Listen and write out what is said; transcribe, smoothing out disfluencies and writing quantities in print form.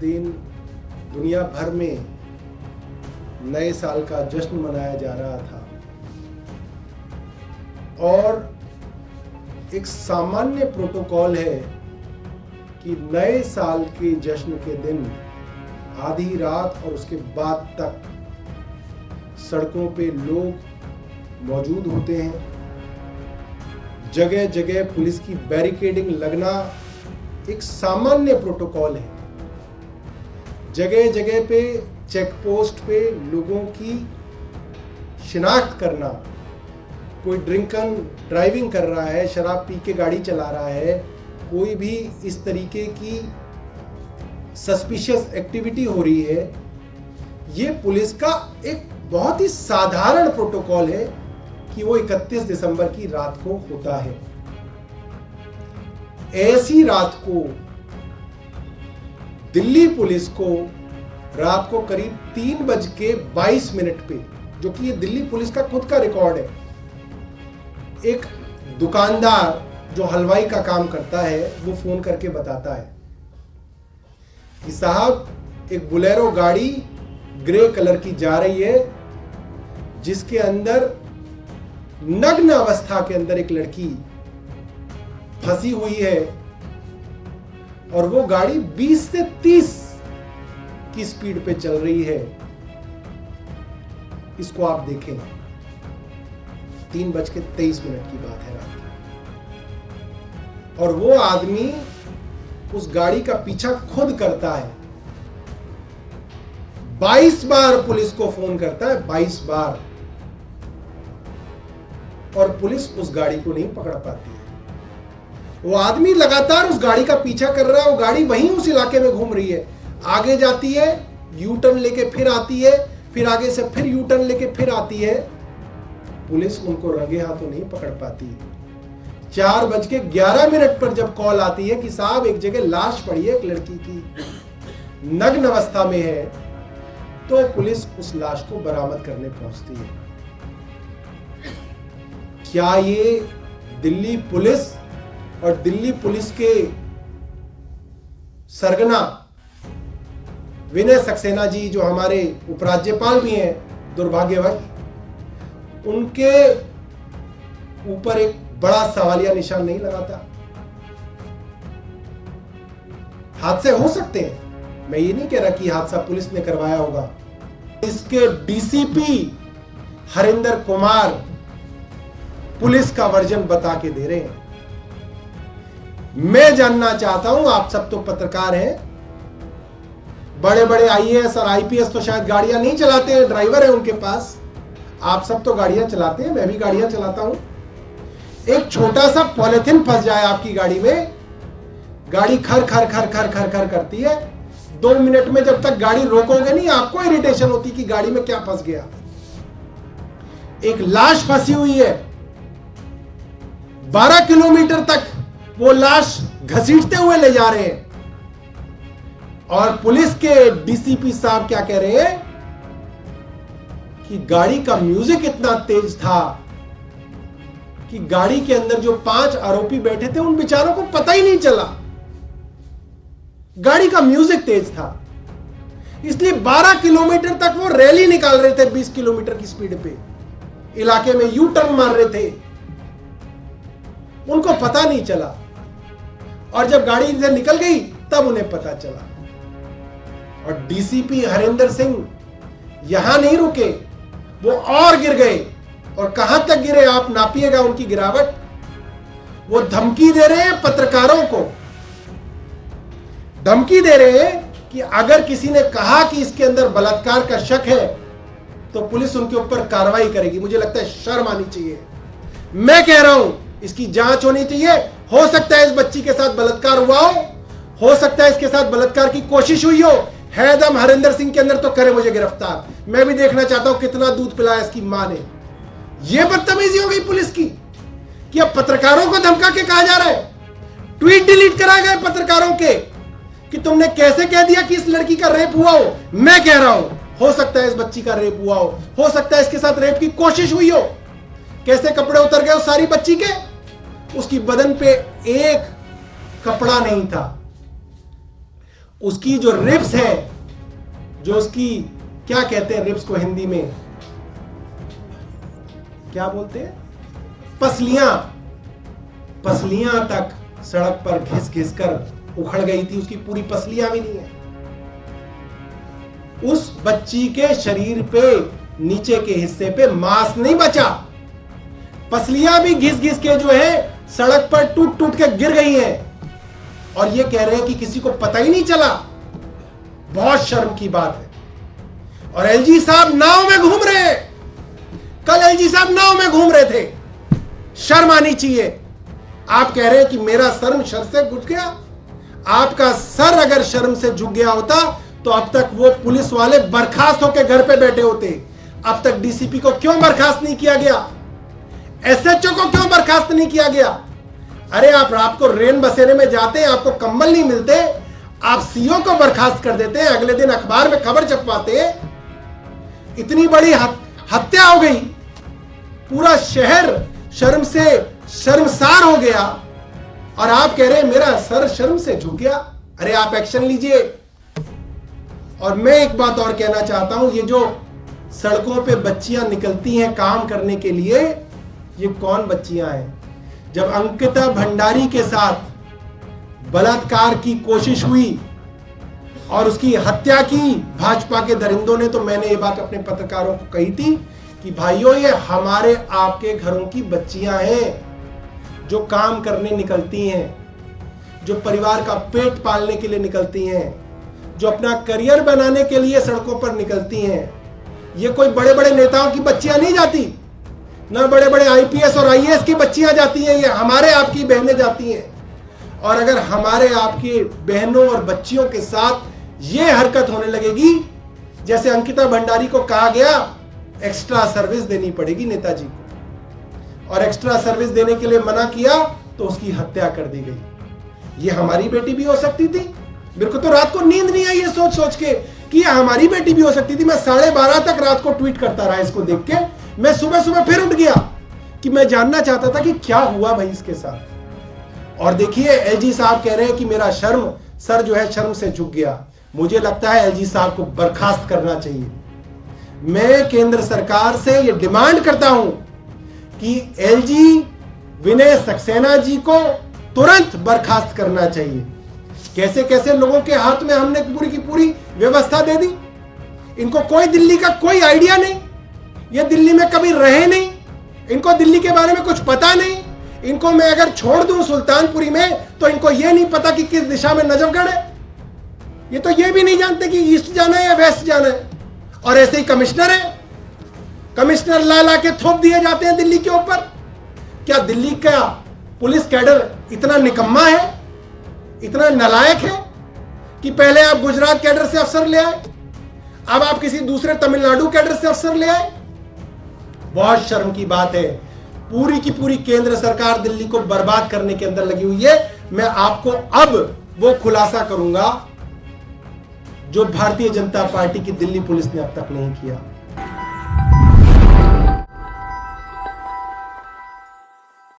दिन दुनिया भर में नए साल का जश्न मनाया जा रहा था और एक सामान्य प्रोटोकॉल है कि नए साल के जश्न के दिन आधी रात और उसके बाद तक सड़कों पे लोग मौजूद होते हैं। जगह जगह पुलिस की बैरिकेडिंग लगना एक सामान्य प्रोटोकॉल है। जगह जगह पे चेक पोस्ट पे लोगों की शिनाख्त करना, कोई ड्रिंक एंड ड्राइविंग कर रहा है, शराब पी के गाड़ी चला रहा है, कोई भी इस तरीके की सस्पिशियस एक्टिविटी हो रही है, ये पुलिस का एक बहुत ही साधारण प्रोटोकॉल है कि वो 31 दिसंबर की रात को होता है। ऐसी रात को दिल्ली पुलिस को रात को करीब 3:22 पे, जो कि ये दिल्ली पुलिस का खुद का रिकॉर्ड है, एक दुकानदार जो हलवाई का काम करता है वो फोन करके बताता है कि साहब एक बोलेरो गाड़ी ग्रे कलर की जा रही है जिसके अंदर नग्न अवस्था के अंदर एक लड़की फंसी हुई है और वो गाड़ी 20 से 30 की स्पीड पे चल रही है। इसको आप देखें, 3:23 की बात है रात की, और वो आदमी उस गाड़ी का पीछा खुद करता है। 22 बार पुलिस को फोन करता है, 22 बार, और पुलिस उस गाड़ी को नहीं पकड़ पाती है। वो आदमी लगातार उस गाड़ी का पीछा कर रहा है, वो गाड़ी वहीं उस इलाके में घूम रही है, आगे जाती है, यू टर्न लेके फिर आती है, फिर आगे से फिर यू टर्न लेके फिर आती है। पुलिस उनको रंगे हाथों नहीं पकड़ पाती। 4:11 पर जब कॉल आती है कि साहब एक जगह लाश पड़ी है, एक लड़की की नग्न अवस्था में है, तो पुलिस उस लाश को बरामद करने पहुंचती है। क्या ये दिल्ली पुलिस और दिल्ली पुलिस के सरगना विनय सक्सेना जी, जो हमारे उपराज्यपाल भी हैं दुर्भाग्यवश, उनके ऊपर एक बड़ा सवालिया निशान नहीं लगाता? हादसे हो सकते हैं, मैं ये नहीं कह रहा कि हादसा पुलिस ने करवाया होगा। इसके डीसीपी हरिंदर कुमार पुलिस का वर्जन बता के दे रहे हैं। मैं जानना चाहता हूं, आप सब तो पत्रकार हैं, बड़े बड़े आईएएस और आईपीएस तो शायद गाड़ियां नहीं चलाते हैं, ड्राइवर है उनके पास। आप सब तो गाड़ियां चलाते हैं, मैं भी गाड़ियां चलाता हूं। एक छोटा सा पॉलिथीन फंस जाए आपकी गाड़ी में, गाड़ी खर खर खर खर खर खर करती है। 2 मिनट में जब तक गाड़ी रोकोगे नहीं, आपको इरिटेशन होती कि गाड़ी में क्या फंस गया। एक लाश फंसी हुई है, 12 किलोमीटर तक वो लाश घसीटते हुए ले जा रहे हैं, और पुलिस के डीसीपी साहब क्या कह रहे हैं कि गाड़ी का म्यूजिक इतना तेज था कि गाड़ी के अंदर जो 5 आरोपी बैठे थे उन बेचारों को पता ही नहीं चला। गाड़ी का म्यूजिक तेज था, इसलिए 12 किलोमीटर तक वो रैली निकाल रहे थे 20 किलोमीटर की स्पीड पे, इलाके में यू टर्न मार रहे थे, उनको पता नहीं चला, और जब गाड़ी से निकल गई तब उन्हें पता चला। और डीसीपी हरिंदर सिंह यहां नहीं रुके, वो और गिर गए, और कहां तक गिरे आप नापिएगा उनकी गिरावट। वो धमकी दे रहे हैं पत्रकारों को, धमकी दे रहे हैं कि अगर किसी ने कहा कि इसके अंदर बलात्कार का शक है तो पुलिस उनके ऊपर कार्रवाई करेगी। मुझे लगता है शर्म आनी चाहिए। मैं कह रहा हूं इसकी जांच होनी चाहिए। हो सकता है इस बच्ची के साथ बलात्कार हुआ हो सकता है इसके साथ बलात्कार की कोशिश हुई हो। है दम हरिंदर सिंह के अंदर तो करे मुझे गिरफ्तार। मैं भी देखना चाहता हूं कितना दूध पिलाया इसकी मां ने। यह बदतमीजी हो गई पुलिस की कि अब पत्रकारों को धमका के कहा जा रहा है, ट्वीट डिलीट कराए गए पत्रकारों के कि तुमने कैसे कह दिया कि इस लड़की का रेप हुआ हो। मैं कह रहा हूं हो सकता है इस बच्ची का रेप हुआ हो सकता है इसके साथ रेप की कोशिश हुई हो। कैसे कपड़े उतर गए उस सारी बच्ची के, उसकी बदन पे एक कपड़ा नहीं था, उसकी जो रिब्स है, जो उसकी क्या कहते हैं रिब्स को हिंदी में, क्या बोलते हैं, पसलियां तक सड़क पर घिस घिस कर उखड़ गई थी। उसकी पूरी पसलियां भी नहीं है। उस बच्ची के शरीर पे नीचे के हिस्से पे मांस नहीं बचा, पसलियां भी घिस घिस के जो है सड़क पर टूट टूट के गिर गई हैं, और ये कह रहे हैं कि किसी को पता ही नहीं चला। बहुत शर्म की बात है। और एलजी साहब नाव में घूम रहे हैं। कल एलजी साहब नाव में घूम रहे थे। शर्म आनी चाहिए। आप कह रहे हैं कि मेरा शर्म शर से झुक गया। आपका सर अगर शर्म से झुक गया होता तो अब तक वो पुलिस वाले बर्खास्त होकर घर पे बैठे होते। अब तक डीसीपी को क्यों बर्खास्त नहीं किया गया? एसएचओ को क्यों बर्खास्त नहीं किया गया? अरे आप रात को रेन बसेरे में जाते हैं, आपको कंबल नहीं मिलते, आप सीओ को बर्खास्त कर देते हैं, अगले दिन अखबार में खबर छपवाते हैं। इतनी बड़ी हत्या हो गई, पूरा शहर शर्म से शर्मसार हो गया, और आप कह रहे हैं मेरा सर शर्म से झुक गया। अरे आप एक्शन लीजिए। और मैं एक बात और कहना चाहता हूं, ये जो सड़कों पे बच्चियां निकलती हैं काम करने के लिए, ये कौन बच्चियां हैं? जब अंकिता भंडारी के साथ बलात्कार की कोशिश हुई और उसकी हत्या की भाजपा के दरिंदों ने, तो मैंने ये बात अपने पत्रकारों को कही थी कि भाइयों ये हमारे आपके घरों की बच्चियां हैं जो काम करने निकलती हैं, जो परिवार का पेट पालने के लिए निकलती हैं, जो अपना करियर बनाने के लिए सड़कों पर निकलती हैं। ये कोई बड़े बड़े नेताओं की बच्चियां नहीं जाती, ना बड़े बड़े आईपीएस और आईएएस की बच्चियां जाती हैं, ये हमारे आपकी बहनें जाती हैं। और अगर हमारे आपके बहनों और बच्चियों के साथ ये हरकत होने लगेगी, जैसे अंकिता भंडारी को कहा गया एक्स्ट्रा सर्विस देनी पड़ेगी नेताजी को, और एक्स्ट्रा सर्विस देने के लिए मना किया तो उसकी हत्या कर दी गई। ये हमारी बेटी भी हो सकती थी। मेरे को तो रात को नींद नहीं आई ये सोच सोच के कि ये हमारी बेटी भी हो सकती थी। मैं 12:30 तक रात को ट्वीट करता रहा इसको देख के। मैं सुबह सुबह फिर उठ गया कि मैं जानना चाहता था कि क्या हुआ भाई इसके साथ। और देखिए एलजी साहब कह रहे हैं कि मेरा सर जो है शर्म से झुक गया। मुझे लगता है एलजी साहब को बर्खास्त करना चाहिए। मैं केंद्र सरकार से यह डिमांड करता हूं कि एलजी विनय सक्सेना जी को तुरंत बर्खास्त करना चाहिए। कैसे कैसे लोगों के हाथ में हमने पूरी की पूरी व्यवस्था दे दी। इनको कोई दिल्ली का कोई आइडिया नहीं, ये दिल्ली में कभी रहे नहीं, इनको दिल्ली के बारे में कुछ पता नहीं। इनको मैं अगर छोड़ दूं सुल्तानपुरी में तो इनको यह नहीं पता कि किस दिशा में नजफगढ़ है। ये तो ये भी नहीं जानते कि ईस्ट जाना है या वेस्ट जाना है। और ऐसे ही कमिश्नर है, कमिश्नर ला के थोप दिए जाते हैं दिल्ली के ऊपर। क्या दिल्ली का पुलिस कैडर इतना निकम्मा है, इतना नालायक है कि पहले आप गुजरात कैडर से अफसर ले आए, अब आप किसी दूसरे तमिलनाडु कैडर से अफसर ले आए? बहुत शर्म की बात है। पूरी की पूरी केंद्र सरकार दिल्ली को बर्बाद करने के अंदर लगी हुई है। मैं आपको अब वो खुलासा करूंगा जो भारतीय जनता पार्टी की दिल्ली पुलिस ने अब तक नहीं किया।